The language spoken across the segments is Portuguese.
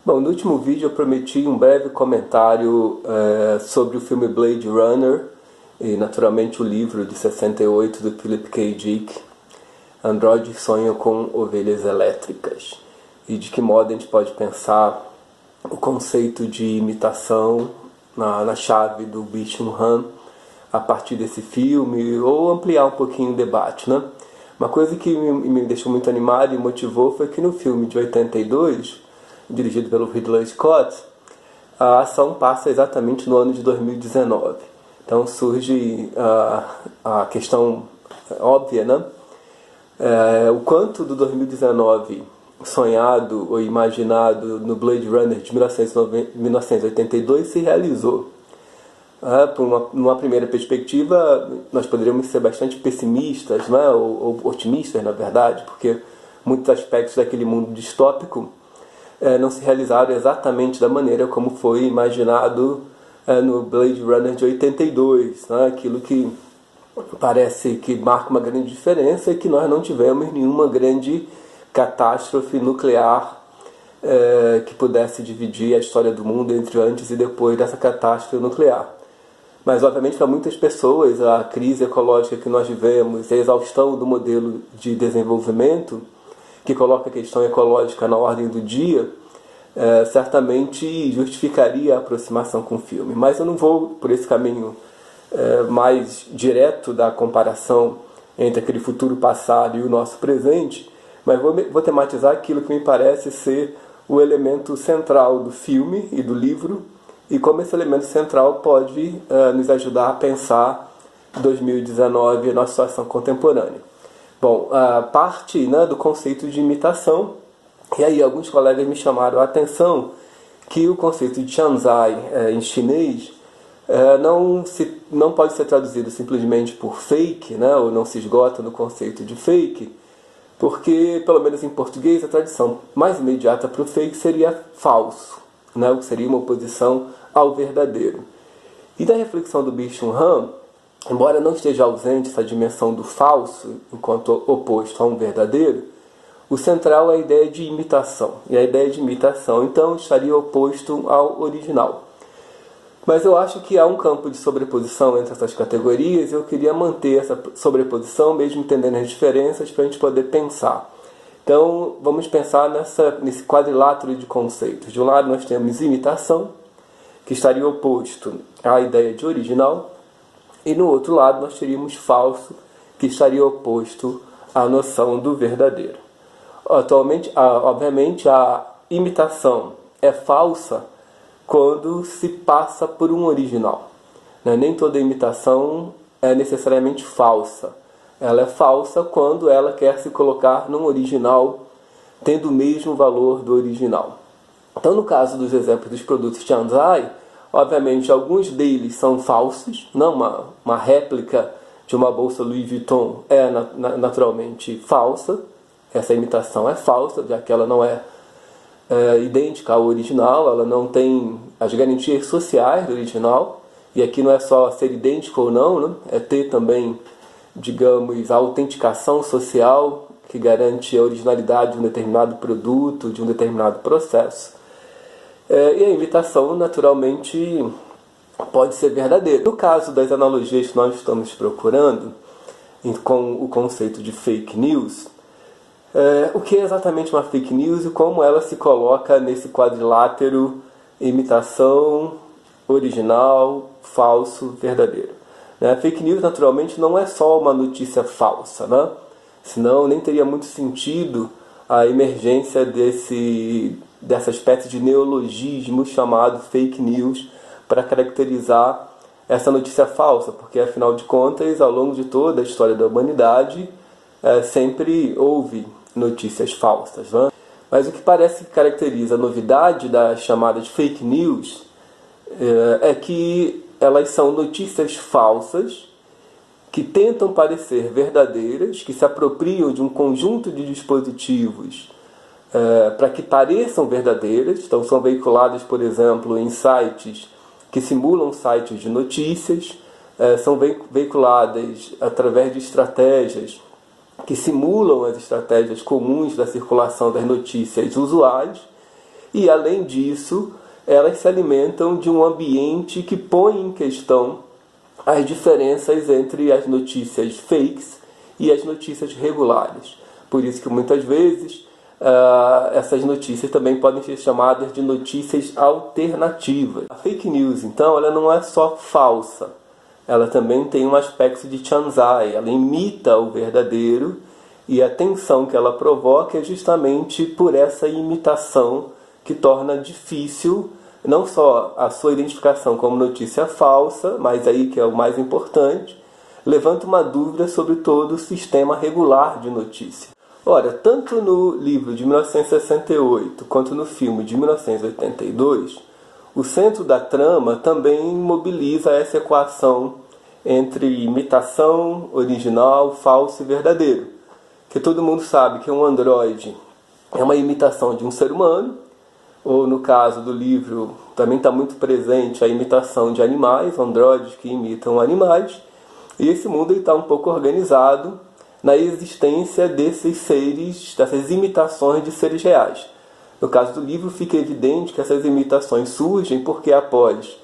Bom, no último vídeo eu prometi um breve comentário sobre o filme Blade Runner e naturalmente o livro de 68 do Philip K. Dick, Androides Sonham com Ovelhas Elétricas, e de que modo a gente pode pensar o conceito de imitação na chave do Byung-Chul Han a partir desse filme, ou ampliar um pouquinho o debate, né? Uma coisa que me deixou muito animado e motivou foi que no filme de 82, dirigido pelo Ridley Scott, a ação passa exatamente no ano de 2019. Então surge a questão óbvia, né? O quanto do 2019 sonhado ou imaginado no Blade Runner de 1982 se realizou. Numa primeira perspectiva, nós poderíamos ser bastante pessimistas, né? ou otimistas, na verdade, porque muitos aspectos daquele mundo distópico não se realizaram exatamente da maneira como foi imaginado no Blade Runner de 82. Né? Aquilo que parece que marca uma grande diferença é que nós não tivemos nenhuma grande catástrofe nuclear que pudesse dividir a história do mundo entre antes e depois dessa catástrofe nuclear. Mas, obviamente, para muitas pessoas, a crise ecológica que nós vivemos, a exaustão do modelo de desenvolvimento, que coloca a questão ecológica na ordem do dia, certamente justificaria a aproximação com o filme. Mas eu não vou por esse caminho mais direto da comparação entre aquele futuro passado e o nosso presente, mas vou tematizar aquilo que me parece ser o elemento central do filme e do livro, e como esse elemento central pode nos ajudar a pensar 2019 e a nossa situação contemporânea. Bom, parte do conceito de imitação, e aí alguns colegas me chamaram a atenção que o conceito de Tianzai em chinês não pode ser traduzido simplesmente por fake, né, ou não se esgota no conceito de fake, porque, pelo menos em português, a tradução mais imediata para o fake seria falso, né, o que seria uma oposição ao verdadeiro. E da reflexão do Byung-Chul Han, embora não esteja ausente essa dimensão do falso enquanto oposto a um verdadeiro, o central é a ideia de imitação. E a ideia de imitação, então, estaria oposto ao original. Mas eu acho que há um campo de sobreposição entre essas categorias e eu queria manter essa sobreposição, mesmo entendendo as diferenças, para a gente poder pensar. Então, vamos pensar nesse quadrilátero de conceitos. De um lado, nós temos imitação, que estaria oposto à ideia de original, e no outro lado, nós teríamos falso, que estaria oposto à noção do verdadeiro. Atualmente, obviamente, a imitação é falsa quando se passa por um original. Nem toda imitação é necessariamente falsa. Ela é falsa quando ela quer se colocar num original, tendo o mesmo valor do original. Então, no caso dos exemplos dos produtos Tianzai, obviamente, alguns deles são falsos. Não, uma réplica de uma bolsa Louis Vuitton é naturalmente falsa. Essa imitação é falsa, já que ela não é idêntica ao original, ela não tem as garantias sociais do original, e aqui não é só ser idêntico ou não, né? É ter também, digamos, a autenticação social que garante a originalidade de um determinado produto, de um determinado processo. E a imitação, naturalmente, pode ser verdadeira. No caso das analogias que nós estamos procurando, com o conceito de fake news, o que é exatamente uma fake news e como ela se coloca nesse quadrilátero imitação, original, falso, verdadeiro. Fake news, naturalmente, não é só uma notícia falsa, né? Senão nem teria muito sentido a emergência dessa espécie de neologismo chamado fake news para caracterizar essa notícia falsa, porque, afinal de contas, ao longo de toda a história da humanidade, sempre houve notícias falsas, né? Mas o que parece que caracteriza a novidade das chamadas fake news é que elas são notícias falsas que tentam parecer verdadeiras, que se apropriam de um conjunto de dispositivos para que pareçam verdadeiras. Então são veiculadas, por exemplo, em sites que simulam sites de notícias, são veiculadas através de estratégias que simulam as estratégias comuns da circulação das notícias usuais, E, além disso, elas se alimentam de um ambiente que põe em questão as diferenças entre as notícias fakes e as notícias regulares. Por isso que muitas vezes essas notícias também podem ser chamadas de notícias alternativas. A fake news, então, ela não é só falsa, ela também tem um aspecto de Chanzai, ela imita o verdadeiro, e a tensão que ela provoca é justamente por essa imitação que torna difícil não só a sua identificação como notícia falsa, mas aí que é o mais importante, levanta uma dúvida sobre todo o sistema regular de notícia. Ora, tanto no livro de 1968 quanto no filme de 1982, o centro da trama também mobiliza essa equação entre imitação, original, falso e verdadeiro. Que todo mundo sabe que um androide é uma imitação de um ser humano, ou no caso do livro também está muito presente a imitação de animais, androides que imitam animais, e esse mundo está um pouco organizado na existência desses seres, dessas imitações de seres reais. No caso do livro fica evidente que essas imitações surgem porque após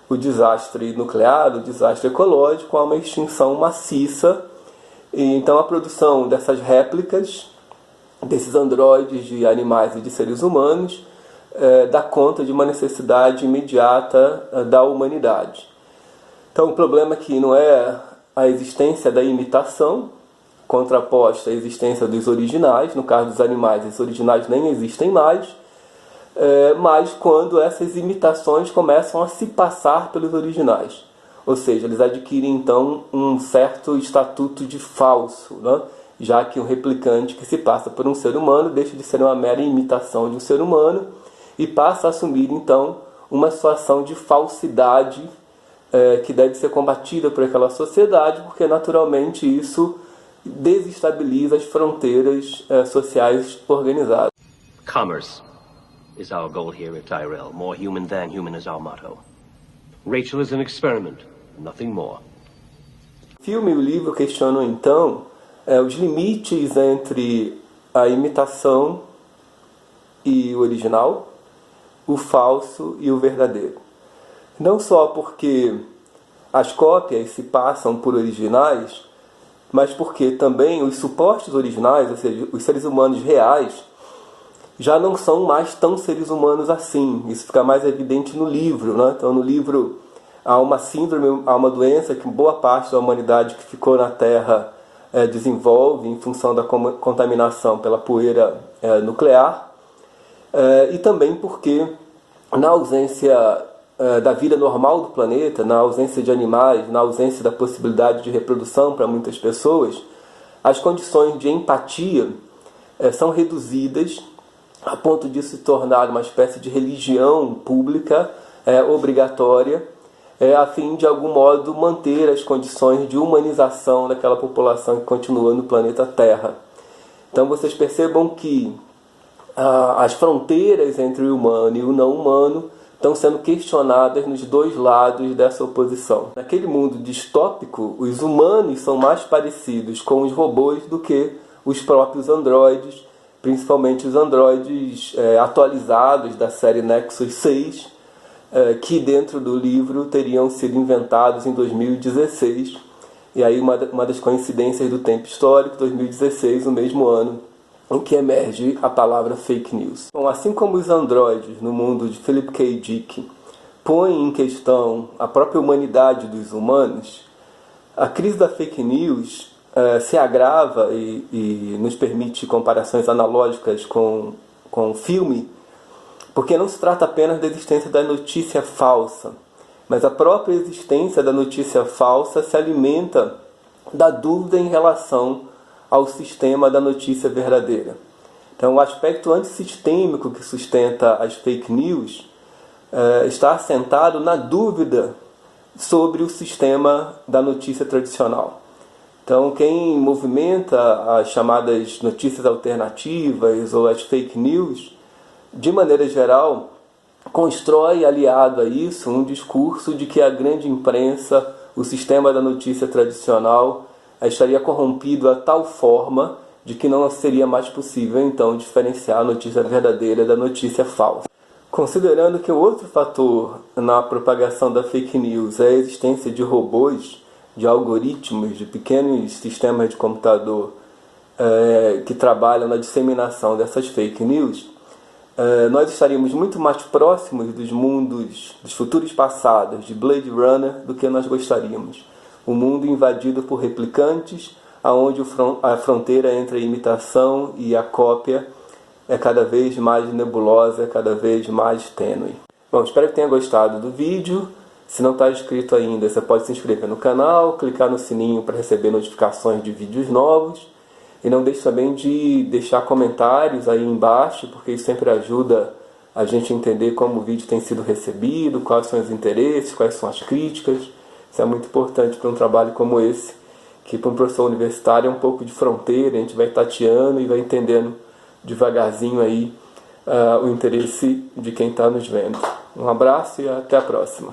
o desastre nuclear, o desastre ecológico, há uma extinção maciça, e então a produção dessas réplicas, desses androides de animais e de seres humanos, dá conta de uma necessidade imediata da humanidade. Então o problema aqui não é a existência da imitação, contraposta à existência dos originais. No caso dos animais, esses originais nem existem mais, mas quando essas imitações começam a se passar pelos originais. Ou seja, eles adquirem então um certo estatuto de falso, né? Já que o replicante que se passa por um ser humano deixa de ser uma mera imitação de um ser humano e passa a assumir então uma situação de falsidade que deve ser combatida por aquela sociedade, porque naturalmente isso desestabiliza as fronteiras sociais organizadas. Commerce is our goal here at Tyrell. More human than human is our motto. Rachel is an experiment, nothing more. O filme e o livro questionam então os limites entre a imitação e o original, o falso e o verdadeiro. Não só porque as cópias se passam por originais, mas porque também os suportes originais, ou seja, os seres humanos reais, já não são mais tão seres humanos assim. Isso fica mais evidente no livro, né? Então, no livro há uma síndrome, há uma doença que boa parte da humanidade que ficou na Terra desenvolve em função da contaminação pela poeira nuclear, e também porque, na ausência da vida normal do planeta, na ausência de animais, na ausência da possibilidade de reprodução para muitas pessoas, as condições de empatia são reduzidas a ponto de se tornar uma espécie de religião pública obrigatória, a fim de algum modo manter as condições de humanização daquela população que continua no planeta Terra. Então vocês percebam que as fronteiras entre o humano e o não humano estão sendo questionadas nos dois lados dessa oposição. Naquele mundo distópico, os humanos são mais parecidos com os robôs do que os próprios androides, principalmente os androides atualizados da série Nexus 6, que dentro do livro teriam sido inventados em 2016. E aí uma das coincidências do tempo histórico, 2016, o mesmo ano em que emerge a palavra fake news. Bom, assim como os androides no mundo de Philip K. Dick põem em questão a própria humanidade dos humanos, a crise da fake news se agrava e nos permite comparações analógicas com o filme, porque não se trata apenas da existência da notícia falsa, mas a própria existência da notícia falsa se alimenta da dúvida em relação ao sistema da notícia verdadeira. Então, o aspecto antissistêmico que sustenta as fake news está assentado na dúvida sobre o sistema da notícia tradicional. Então, quem movimenta as chamadas notícias alternativas ou as fake news, de maneira geral, constrói, aliado a isso, um discurso de que a grande imprensa, o sistema da notícia tradicional, estaria corrompido a tal forma de que não seria mais possível, então, diferenciar a notícia verdadeira da notícia falsa. Considerando que o outro fator na propagação da fake news é a existência de robôs, de algoritmos, de pequenos sistemas de computador que trabalham na disseminação dessas fake news, nós estaríamos muito mais próximos dos mundos, dos futuros passados de Blade Runner do que nós gostaríamos. Um mundo invadido por replicantes, onde a fronteira entre a imitação e a cópia é cada vez mais nebulosa, é cada vez mais tênue. Bom, espero que tenha gostado do vídeo. Se não está inscrito ainda, você pode se inscrever no canal, clicar no sininho para receber notificações de vídeos novos. E não deixe também de deixar comentários aí embaixo, porque isso sempre ajuda a gente a entender como o vídeo tem sido recebido, quais são os interesses, quais são as críticas. Isso é muito importante para um trabalho como esse, que para um professor universitário é um pouco de fronteira, a gente vai tateando e vai entendendo devagarzinho aí o interesse de quem está nos vendo. Um abraço e até a próxima.